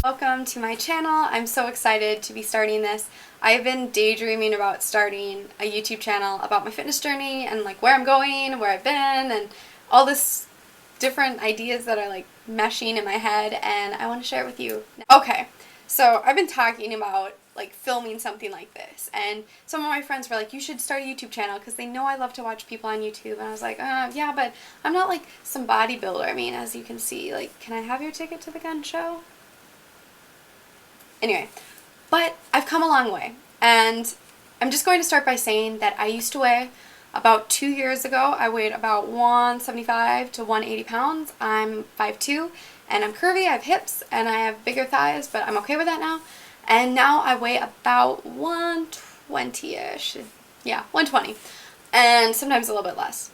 Welcome to my channel. I'm so excited to be starting this. I've been daydreaming about starting a YouTube channel about my fitness journey and like where I'm going, where I've been, and all this different ideas that are like meshing in my head, and I want to share it with you. Okay, so I've been talking about like filming something like this, and some of my friends were like, you should start a YouTube channel because they know I love to watch people on YouTube, and I was like, yeah, but I'm not like some bodybuilder. I mean, as you can see, like, can I have your ticket to the gun show? Anyway, but I've come a long way, and I'm just going to start by saying that I used to weigh about 2 years ago. I weighed about 175 to 180 pounds. I'm 5'2", and I'm curvy. I have hips, and I have bigger thighs, but I'm okay with that now. And now I weigh about 120-ish. Yeah, 120, and sometimes a little bit less.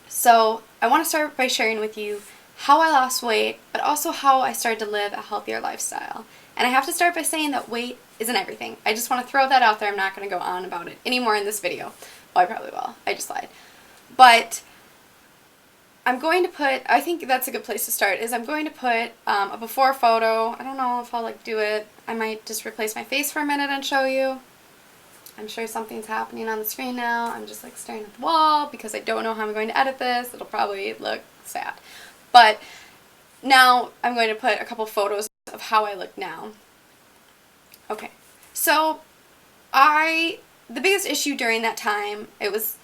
So I want to start by sharing with you how I lost weight, but also how I started to live a healthier lifestyle. And I have to start by saying that weight isn't everything. I just want to throw that out there. I'm not going to go on about it anymore in this video. Well, I probably will. I just lied. But I'm going to put, I think that's a good place to start, is I'm going to put a before photo. I don't know if I'll like do it. I might just replace my face for a minute and show you. I'm sure something's happening on the screen now. I'm just like staring at the wall because I don't know how I'm going to edit this. It'll probably look sad. But now I'm going to put a couple photos of how I look now. Okay, so the biggest issue during that time, I was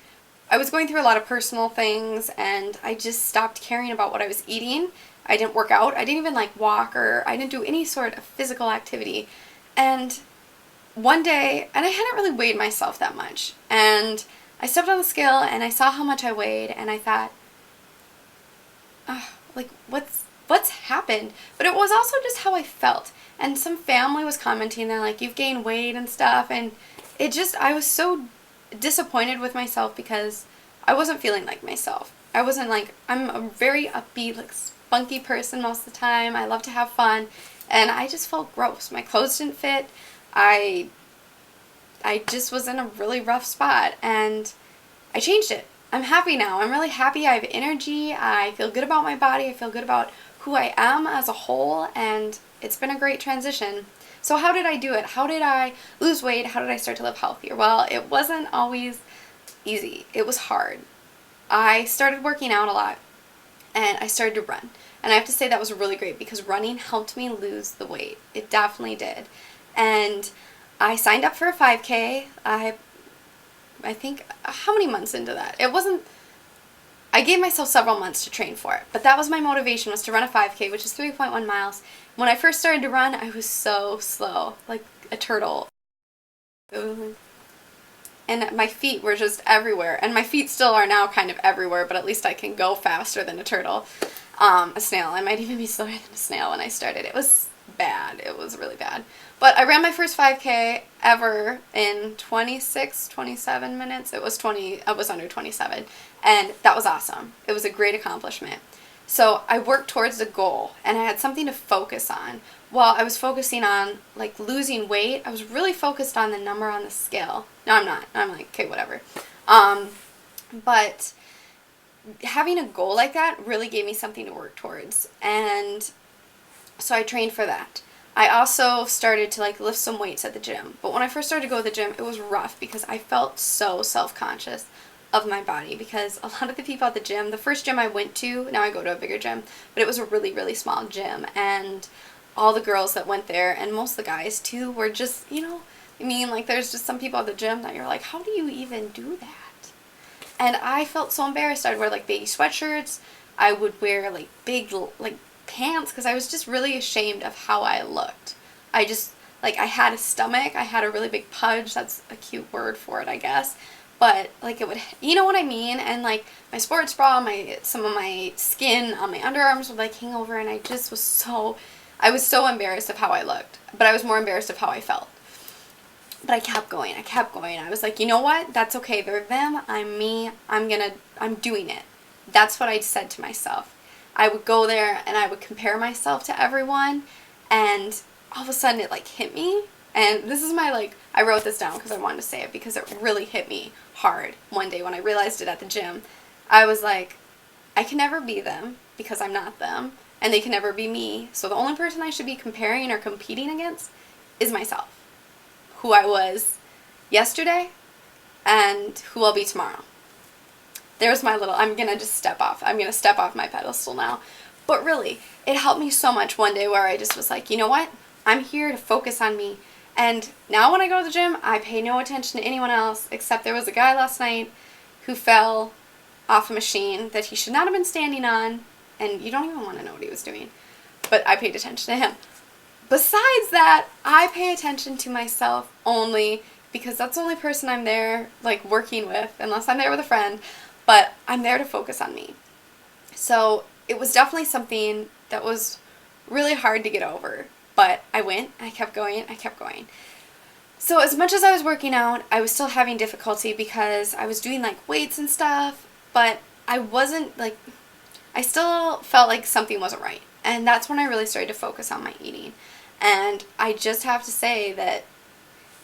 going through a lot of personal things, and I just stopped caring about what I was eating. I didn't work out. I didn't even like walk, or I didn't do any sort of physical activity. And one day, and I hadn't really weighed myself that much, and I stepped on the scale and I saw how much I weighed, and I thought, like, what's happened? But it was also just how I felt. And some family was commenting, they're like, you've gained weight and stuff, and I was so disappointed with myself because I wasn't feeling like myself. I wasn't like, I'm a very upbeat, like spunky person most of the time. I love to have fun, and I just felt gross. My clothes didn't fit. I just was in a really rough spot, and I changed it. I'm happy now. I'm really happy. I have energy. I feel good about my body. I feel good about who I am as a whole, and it's been a great transition. So how did I do it? How did I lose weight? How did I start to live healthier? Well, it wasn't always easy. It was hard. I started working out a lot, and I started to run. And I have to say that was really great because running helped me lose the weight. It definitely did. And I signed up for a 5K. I think, how many months into that? I gave myself several months to train for it, but that was my motivation, was to run a 5K, which is 3.1 miles. When I first started to run, I was so slow, like a turtle. And my feet were just everywhere, and my feet still are now kind of everywhere, but at least I can go faster than a turtle. A snail. I might even be slower than a snail when I started. It was bad. It was really bad. But I ran my first 5K ever in 27 minutes. I was under 27, and that was awesome. It was a great accomplishment. So I worked towards a goal, and I had something to focus on. While I was focusing on like losing weight, I was really focused on the number on the scale. No, I'm not. I'm like, okay, whatever. But having a goal like that really gave me something to work towards, and so I trained for that. I also started to like lift some weights at the gym. But when I first started to go to the gym, it was rough because I felt so self-conscious of my body, because a lot of the people at the gym, the first gym I went to, now I go to a bigger gym, but it was a really, really small gym, and all the girls that went there, and most of the guys too, were just, I mean, like, there's just some people at the gym that you're like, how do you even do that? And I felt so embarrassed. I'd wear like baggy sweatshirts. I would wear like big like pants because I was just really ashamed of how I looked. I had a stomach. I had a really big pudge. That's a cute word for it, I guess. But like, it would, you know what I mean? And like my sports bra, some of my skin on my underarms would like hang over, and I was so embarrassed of how I looked. But I was more embarrassed of how I felt. But I kept going. I was like, you know what? That's okay. They're them. I'm me. I'm doing it. That's what I said to myself. I would go there and I would compare myself to everyone, and all of a sudden it like hit me. And this is I wrote this down because I wanted to say it because it really hit me hard one day when I realized it at the gym. I was like, I can never be them because I'm not them. and they can never be me. So the only person I should be comparing or competing against is myself. Who I was yesterday and who I'll be tomorrow. There's my little, I'm going to step off my pedestal now. But really, it helped me so much one day where I just was like, you know what? I'm here to focus on me. And now when I go to the gym, I pay no attention to anyone else, except there was a guy last night who fell off a machine that he should not have been standing on, and you don't even want to know what he was doing. But I paid attention to him. Besides that, I pay attention to myself only because that's the only person I'm there, like, working with, unless I'm there with a friend. But I'm there to focus on me. So it was definitely something that was really hard to get over. But I went, I kept going. So as much as I was working out, I was still having difficulty because I was doing, like, weights and stuff. But I wasn't, like, I still felt like something wasn't right. And that's when I really started to focus on my eating. And I just have to say that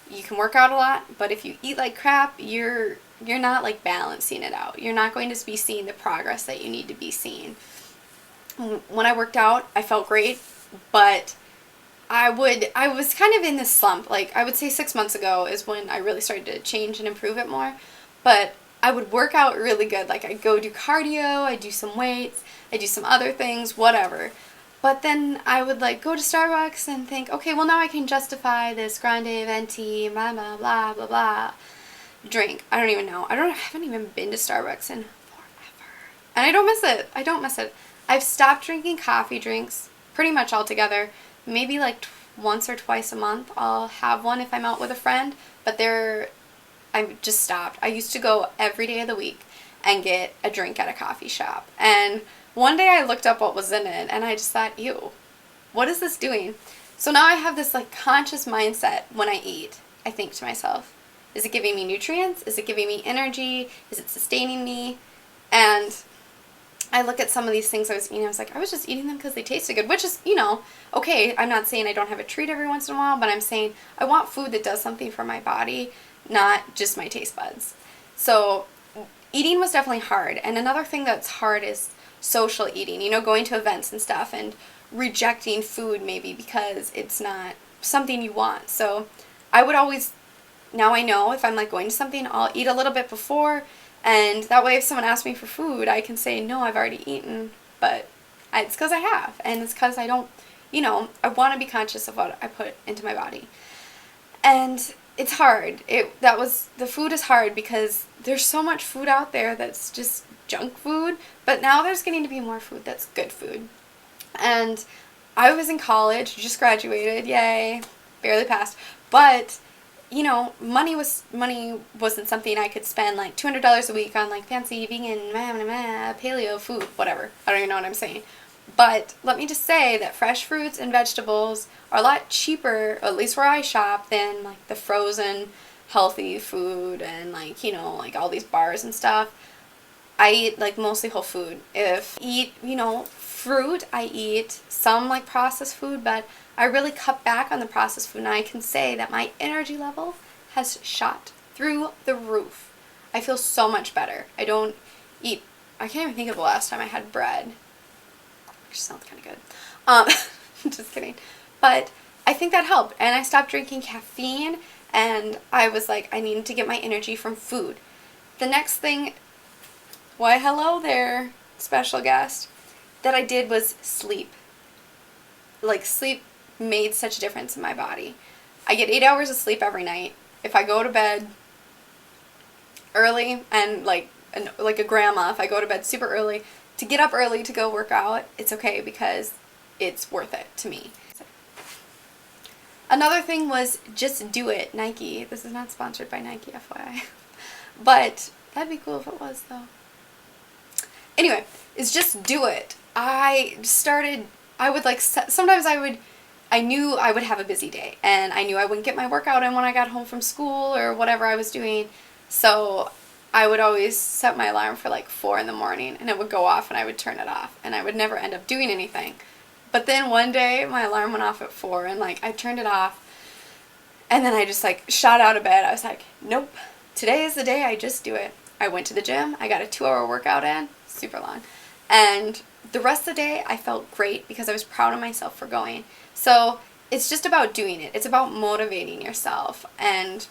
you can work out a lot, but if you eat like crap, you're not, like, balancing it out. You're not going to be seeing the progress that you need to be seeing. When I worked out, I felt great, but I was kind of in this slump. Like, I would say 6 months ago is when I really started to change and improve it more. But I would work out really good. Like, I'd go do cardio, I'd do some weights, I'd do some other things, whatever. But then I would, like, go to Starbucks and think, okay, well, now I can justify this grande venti, blah, blah, blah, blah, blah drink. I don't even know. I haven't even been to Starbucks in forever. And I don't miss it. I've stopped drinking coffee drinks pretty much altogether. Maybe, like, once or twice a month I'll have one if I'm out with a friend. But I just stopped. I used to go every day of the week and get a drink at a coffee shop. And one day I looked up what was in it, and I just thought, ew, what is this doing? So now I have this, like, conscious mindset when I eat. I think to myself, is it giving me nutrients? Is it giving me energy? Is it sustaining me? And I look at some of these things I was eating, I was like, I was just eating them because they tasted good, which is, okay. I'm not saying I don't have a treat every once in a while, but I'm saying I want food that does something for my body, not just my taste buds. So eating was definitely hard. And another thing that's hard is social eating, going to events and stuff and rejecting food maybe because it's not something you want. So I would always, now I know if I'm, like, going to something, I'll eat a little bit before, and that way if someone asks me for food, I can say, no, I've already eaten, but it's because I have, and it's because I don't, I want to be conscious of what I put into my body. And it's hard. The food is hard because there's so much food out there that's just junk food, but now there's getting to be more food that's good food. And I was in college, just graduated, yay, barely passed, but money wasn't something I could spend, like, $200 a week on, like, fancy vegan paleo food, whatever. I don't even know what I'm saying. But let me just say that fresh fruits and vegetables are a lot cheaper, at least where I shop, than, like, the frozen healthy food and, like, like all these bars and stuff. I eat, like, mostly whole food. If I eat, fruit, I eat some, like, processed food, but I really cut back on the processed food, and I can say that my energy level has shot through the roof. I feel so much better. I can't even think of the last time I had bread. Which sounds kind of good. Just kidding. But I think that helped, and I stopped drinking caffeine, and I was like, I need to get my energy from food. The next thing, why hello there, special guest, that I did was sleep. Like, sleep made such a difference in my body. I get 8 hours of sleep every night. If I go to bed early and like a grandma, if I go to bed super early, to get up early to go work out, it's okay because it's worth it to me. Another thing was just do it, Nike. This is not sponsored by Nike, FYI. But that'd be cool if it was, though. Anyway, is just do it. Sometimes I knew I would have a busy day, and I knew I wouldn't get my workout in when I got home from school or whatever I was doing, so I would always set my alarm for, like, 4 in the morning, and it would go off, and I would turn it off, and I would never end up doing anything. But then one day, my alarm went off at 4, and, like, I turned it off, and then I just, like, shot out of bed. I was like, nope, today is the day I just do it. I went to the gym, I got a 2-hour workout in, super long, and the rest of the day I felt great because I was proud of myself for going. So it's just about doing it. It's about motivating yourself. And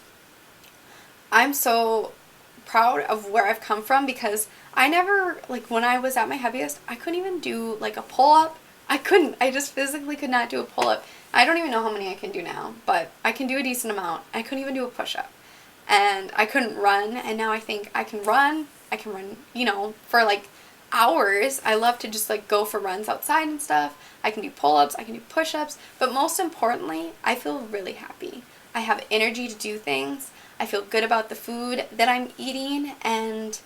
I'm so proud of where I've come from because I never, like when I was at my heaviest, I couldn't even do like a pull-up. I couldn't. I just physically could not do a pull-up. I don't even know how many I can do now, but I can do a decent amount. I couldn't even do a push-up. And I couldn't run, and now I think I can run. I can run, you know, for like hours. I love to just like go for runs outside and stuff. I can do pull-ups, I can do push-ups, but most importantly, I feel really happy. I have energy to do things. I feel good about the food that I'm eating, and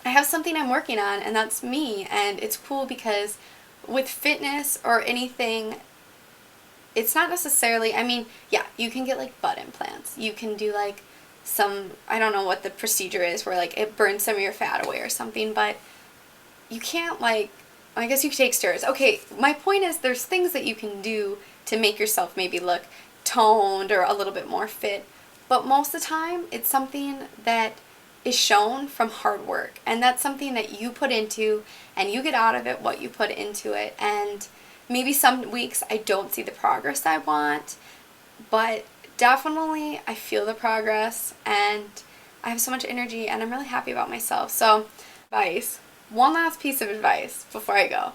I have something I'm working on, and that's me. And it's cool because with fitness or anything, it's not necessarily, I mean, yeah, you can get like butt implants. You can do like some, I don't know what the procedure is where like it burns some of your fat away or something, but you can't like, I guess you could take steroids. Okay, my point is there's things that you can do to make yourself maybe look toned or a little bit more fit, but most of the time it's something that is shown from hard work, and that's something that you put into and you get out of it what you put into it. And maybe some weeks I don't see the progress I want, but definitely I feel the progress and I have so much energy and I'm really happy about myself. So, advice. One last piece of advice before I go.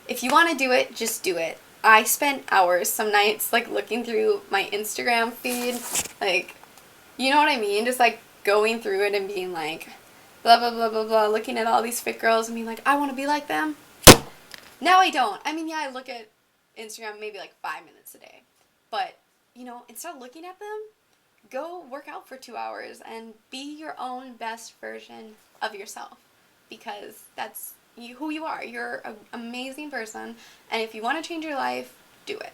If you want to do it, just do it. I spent hours some nights like looking through my Instagram feed, like, you know what I mean? Just like going through it and being like, blah, blah, blah, blah, blah, looking at all these fit girls and being like, I want to be like them. Now I don't. I mean, yeah, I look at Instagram maybe like 5 minutes a day. But, you know, instead of looking at them, go work out for 2 hours and be your own best version of yourself. Because that's who you are. You're an amazing person. And if you want to change your life, do it.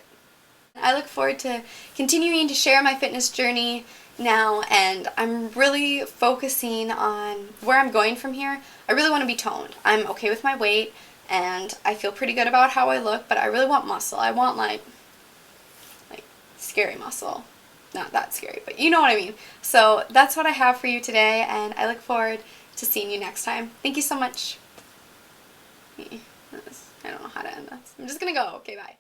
I look forward to continuing to share my fitness journey now, and I'm really focusing on where I'm going from here. I really want to be toned. I'm okay with my weight, and I feel pretty good about how I look, but I really want muscle. I want like scary muscle. Not that scary, but you know what I mean. So that's what I have for you today, and I look forward to seeing you next time. Thank you so much. I don't know how to end this. I'm just gonna go. Okay, bye.